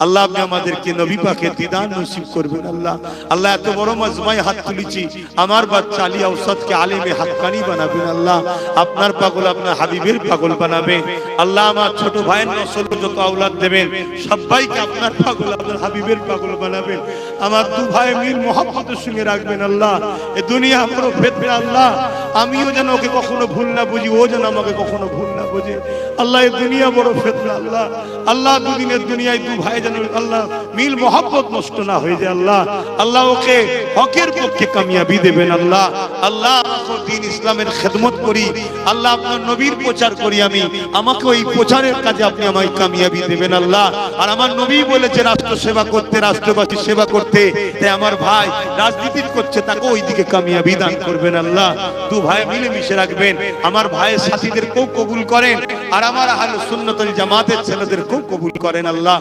আল্লাহ আপনি আমাদেরকে নবী পাকের দিদার নসিব করবেন আল্লাহ। আল্লাহ এত বড় মাজমায় হাত তুলেছি, আমার বাচ্চা আলী আওসাদকে আলেমে হাক্কানি বানাবেন আল্লাহ। আপনার পাগল আপনার হাবিবের পাগল বানাবেন আল্লাহ। আমার ছোট ভাইয়ের নসল যত আওলাদ দেবেন সবাইকে আপনার পাগল আপনার হাবিবের পাগল বানাবেন। আমার দু ভাই মিল মোহাম্মতের সঙ্গে রাখবেন আল্লাহ। এ দুনিয়া বড় ফিতনা আল্লাহ, আমিও যেন ওকে কখনো ভুল না বুঝি, ও যেন আমাকে কখনো ভুল না বুঝে আল্লাহ। এ দুনিয়া বড় ফিতনা আল্লাহ। আল্লাহ দুদিনের দুনিয়ায় দু ভাই যেন আল্লাহ মিল মোহাম্মত নষ্ট না হয়ে যায় আল্লাহ। আল্লাহ ওকে হকের পক্ষে কামিয়াবি দেবেন আল্লাহ। আল্লাহ দিন ইসলামের খেদমত করি আল্লাহ, আপনার নবীর প্রচার করি আমি, আমাকে ওই প্রচারের কাজে আপনি আমায় কামিয়াবি দেবেন আল্লাহ। আর আমার নবী বলেছে রাষ্ট্র সেবা করতে, রাষ্ট্রবাসীর সেবা করতে, তাই আমার ভাই রাজনীতি করছে তাকে ওই দিকে কামিয়াবি দান করবেন আল্লাহ। দু ভাই মিলে মিশে রাখবেন, আমার ভাইয়ের সাথীদেরকেও কবুল করেন আর আমার আহলে সুন্নাত ওয়াল জামাতের ছেলেদেরকেও কবুল করেন আল্লাহ।